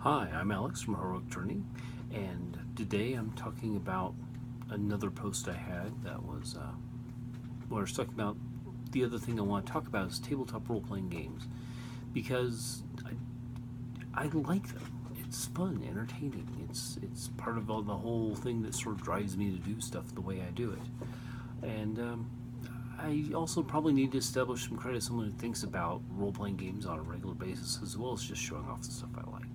Hi, I'm Alex from Heroic Tourney, and today I'm talking about another post I had that was where I was talking about the other thing I want to talk about is tabletop role-playing games, because I like them. It's fun, entertaining. It's part of the whole thing that sort of drives me to do stuff the way I do it. And I also probably need to establish some credit as someone who thinks about role-playing games on a regular basis, as well as just showing off the stuff I like.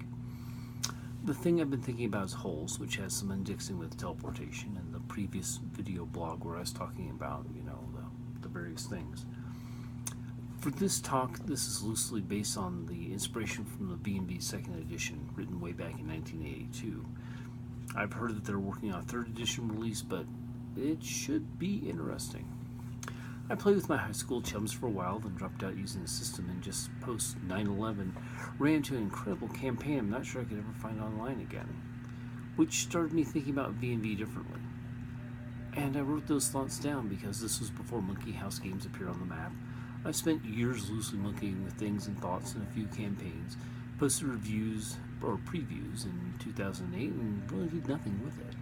The thing I've been thinking about is holes, which has some indexing with teleportation and the previous video blog where I was talking about, the various things. For this talk, this is loosely based on the inspiration from the B&B second edition, written way back in 1982. I've heard that they're working on a third edition release, but it should be interesting. I played with my high school chums for a while, then dropped out using the system, and just post 9/11 ran into an incredible campaign I'm not sure I could ever find online again, which started me thinking about V&V differently. And I wrote those thoughts down because this was before Monkey House games appeared on the map. I spent years loosely monkeying with things and thoughts in a few campaigns, posted reviews or previews in 2008, and really did nothing with it.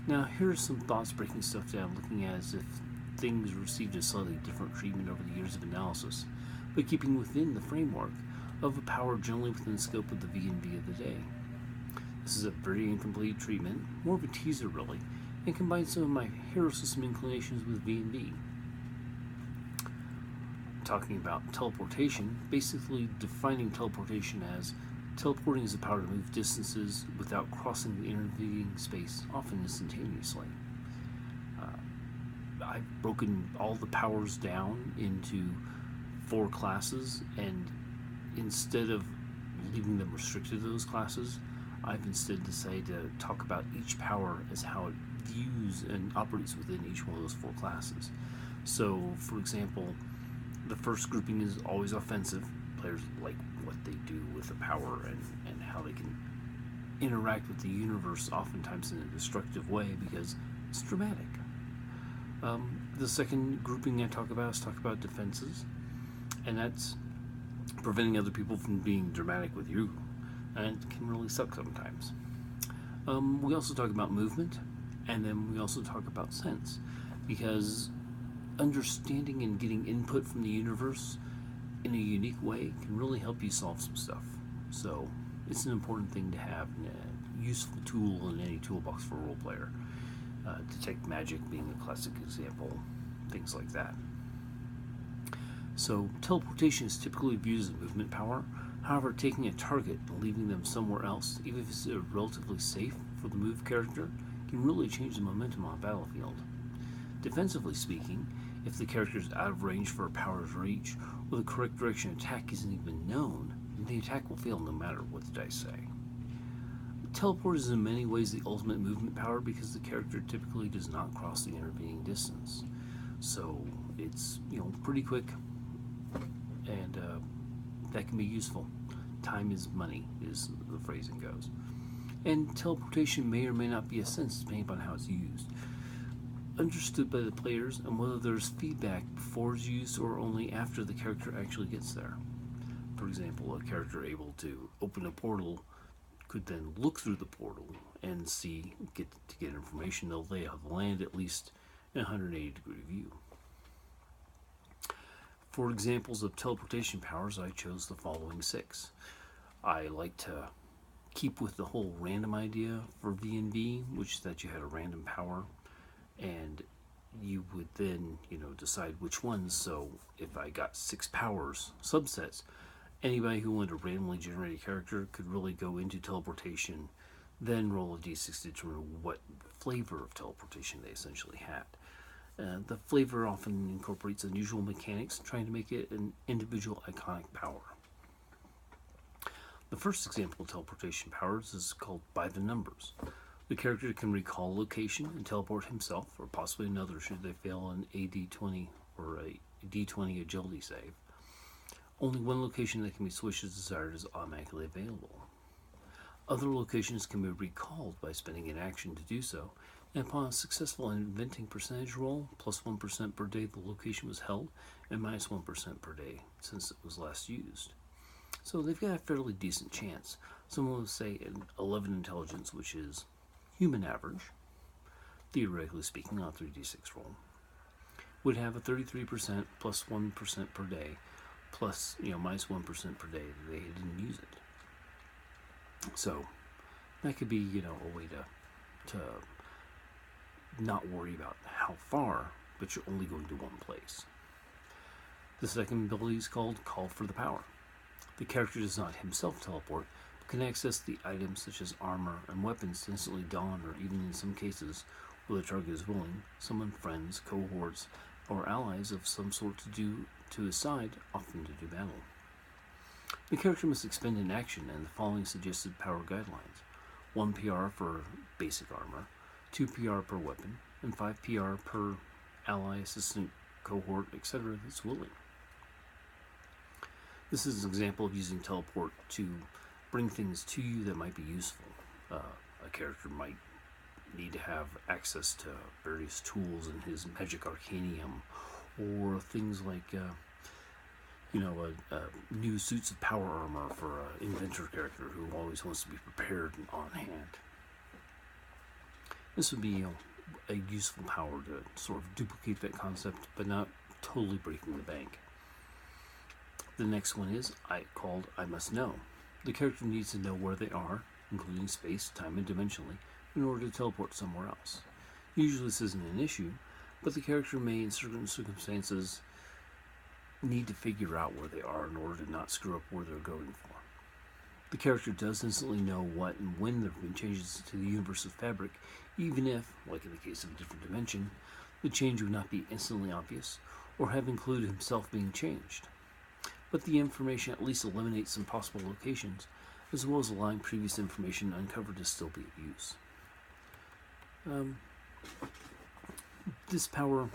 Now, here are some thoughts breaking stuff down, looking at as if things received a slightly different treatment over the years of analysis, but keeping within the framework of a power generally within the scope of the V&V of the day. This is a very incomplete treatment, more of a teaser really, and combines some of my hero system inclinations with V&V. Talking about teleportation, basically defining teleportation as teleporting is the power to move distances without crossing the intervening space, often instantaneously. I've broken all the powers down into 4 classes, and instead of leaving them restricted to those classes, I've instead decided to talk about each power as how it views and operates within each one of those 4 classes. So, for example, the first grouping is always offensive. Players like what they do with the power and how they can interact with the universe, oftentimes in a destructive way, because it's dramatic. The second grouping I talk about is defenses, and that's preventing other people from being dramatic with you, and it can really suck sometimes. We also talk about movement, and then we also talk about sense, because understanding and getting input from the universe in a unique way can really help you solve some stuff. So it's an important thing to have, and a useful tool in any toolbox for a role player. Detect magic being a classic example, things like that. So teleportation is typically viewed as a movement power. However, taking a target and leaving them somewhere else, even if it's relatively safe for the move character, can really change the momentum on a battlefield. Defensively speaking, if the character is out of range for a power's reach, or the correct direction of attack isn't even known, then the attack will fail no matter what the dice say. Teleport is in many ways the ultimate movement power because the character typically does not cross the intervening distance. So it's pretty quick, and that can be useful. Time is money, is the phrasing goes. And teleportation may or may not be a sense depending upon how it's used. Understood by the players and whether there's feedback before it's used or only after the character actually gets there. For example, a character able to open a portal could then look through the portal and get information. They'll lay out the land at least in a 180-degree view. For examples of teleportation powers, I chose the following 6. I like to keep with the whole random idea for V&V, which is that you had a random power, and you would then, decide which ones. So if I got 6 powers, subsets, anybody who wanted to randomly generate a character could really go into teleportation, then roll a d6 to determine what flavor of teleportation they essentially had. The flavor often incorporates unusual mechanics, trying to make it an individual iconic power. The first example of teleportation powers is called By the Numbers. The character can recall a location and teleport himself, or possibly another should they fail an AD20 or a D20 agility save. Only one location that can be switched as desired is automatically available. Other locations can be recalled by spending an action to do so, and upon a successful inventing percentage roll, plus 1% per day the location was held, and minus 1% per day since it was last used. So they've got a fairly decent chance. Someone would say an 11 intelligence, which is human average, theoretically speaking, on a 3d6 roll, would have a 33% plus 1% per day, plus, minus 1% per day that they didn't use it. So that could be, a way to not worry about how far, but you're only going to one place. The second ability is called Call for the Power. The character does not himself teleport, but can access the items such as armor and weapons to instantly don, or even in some cases, where the target is willing, summon friends, cohorts, or allies of some sort to his side, often to do battle. The character must expend an action and the following suggested power guidelines: 1 PR for basic armor, 2 PR per weapon, and 5 PR per ally, assistant, cohort, etc. that's willing. This is an example of using teleport to bring things to you that might be useful. A character might need to have access to various tools in his magic arcanium, or things like new suits of power armor for an inventor character who always wants to be prepared and on hand. This would be a useful power to sort of duplicate that concept, but not totally breaking the bank. The next one is called I Must Know. The character needs to know where they are, including space, time, and dimensionally, in order to teleport somewhere else. Usually this isn't an issue, but the character may, in certain circumstances, need to figure out where they are in order to not screw up where they're going for. The character does instantly know what and when there have been changes to the universe's fabric, even if, like in the case of a different dimension, the change would not be instantly obvious or have included himself being changed. But the information at least eliminates some possible locations, as well as allowing previous information uncovered to still be of use. This power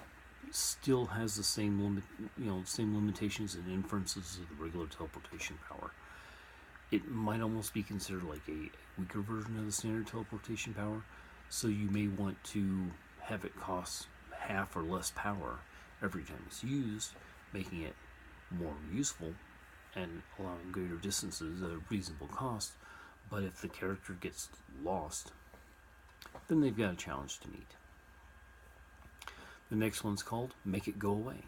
still has the same limitations and inferences of the regular teleportation power. It might almost be considered like a weaker version of the standard teleportation power, so you may want to have it cost half or less power every time it's used, making it more useful and allowing greater distances at a reasonable cost. But if the character gets lost, then they've got a challenge to meet. The next one's called Make It Go Away.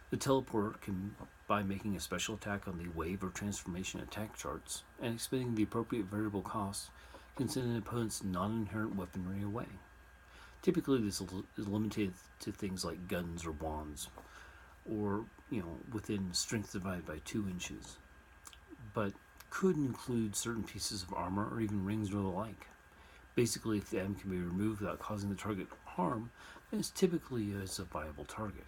The teleporter can, by making a special attack on the wave or transformation attack charts and expending the appropriate variable cost, can send an opponent's non-inherent weaponry away. Typically this is limited to things like guns or wands, or within strength divided by 2 inches, but could include certain pieces of armor or even rings or the like. Basically, if the item can be removed without causing the target harm, then it's typically a viable target.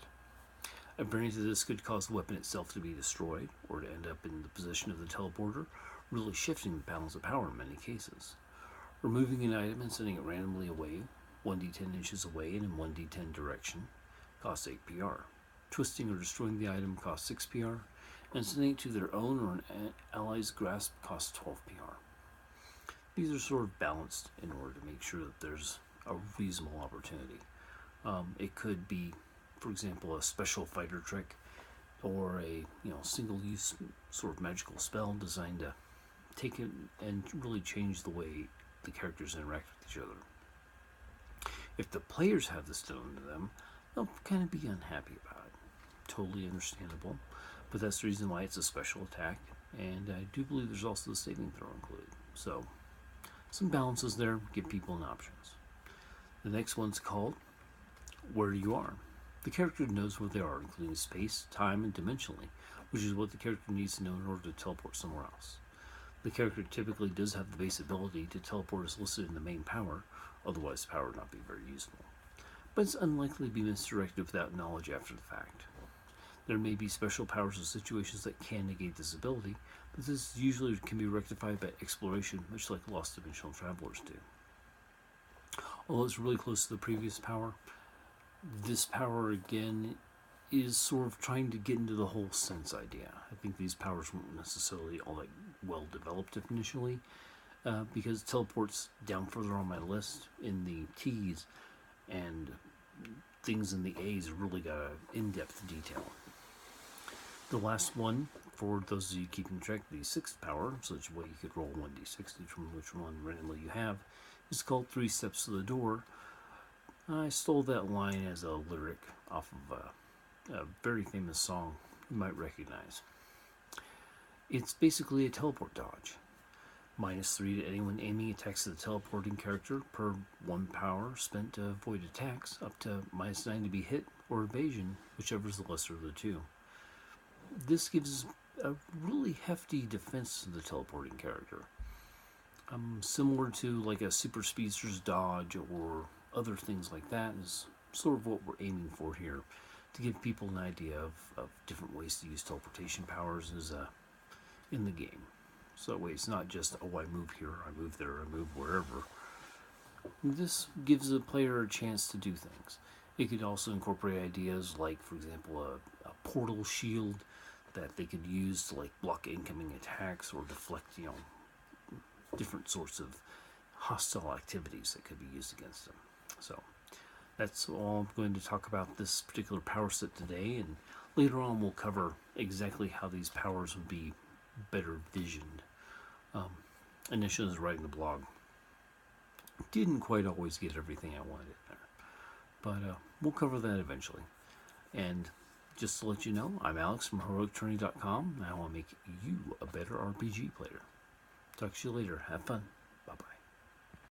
A variant of this could cause the weapon itself to be destroyed, or to end up in the possession of the teleporter, really shifting the balance of power in many cases. Removing an item and sending it randomly away, 1d10 inches away and in 1d10 direction, costs 8 PR. Twisting or destroying the item costs 6 PR, and sending it to their own or an ally's grasp costs 12 PR. These are sort of balanced in order to make sure that there's a reasonable opportunity. It could be, for example, a special fighter trick, or a single-use sort of magical spell designed to take it and really change the way the characters interact with each other. If the players have this done to them, they'll kind of be unhappy about it. Totally understandable, but that's the reason why it's a special attack, and I do believe there's also the saving throw included. So, some balances there, give people an options. The next one's called Where You Are. The character knows where they are, including space, time, and dimensionally, which is what the character needs to know in order to teleport somewhere else. The character typically does have the base ability to teleport as listed in the main power, otherwise the power would not be very useful. But it's unlikely to be misdirected without knowledge after the fact. There may be special powers or situations that can negate this ability, but this usually can be rectified by exploration, much like lost dimensional travelers do. Although it's really close to the previous power, this power again is sort of trying to get into the whole sense idea. I think these powers weren't necessarily all that well developed initially, because it teleports down further on my list in the T's, and things in the A's really got in-depth detail. The last one, For those of you keeping track, the sixth power, such a way you could roll 1d6 to determine which one randomly you have, is called Three Steps to the Door. I stole that line as a lyric off of a very famous song you might recognize. It's basically a teleport dodge. -3 to anyone aiming attacks of the teleporting character per 1 power spent to avoid attacks, up to -9 to be hit or evasion, whichever is the lesser of the two. This gives a really hefty defense to the teleporting character. Similar to like a super speedster's dodge or other things like that is sort of what we're aiming for here, to give people an idea of different ways to use teleportation powers in the game. So that way it's not just, oh, I move here, I move there, I move wherever. This gives the player a chance to do things. It could also incorporate ideas like, for example, a portal shield that they could use to like block incoming attacks or deflect, different sorts of hostile activities that could be used against them. So that's all I'm going to talk about this particular power set today, and later on we'll cover exactly how these powers would be better visioned. Initially, I was writing the blog. Didn't quite always get everything I wanted in there, but we'll cover that eventually. And just to let you know, I'm Alex from HeroicTourney.com, and I want to make you a better RPG player. Talk to you later. Have fun.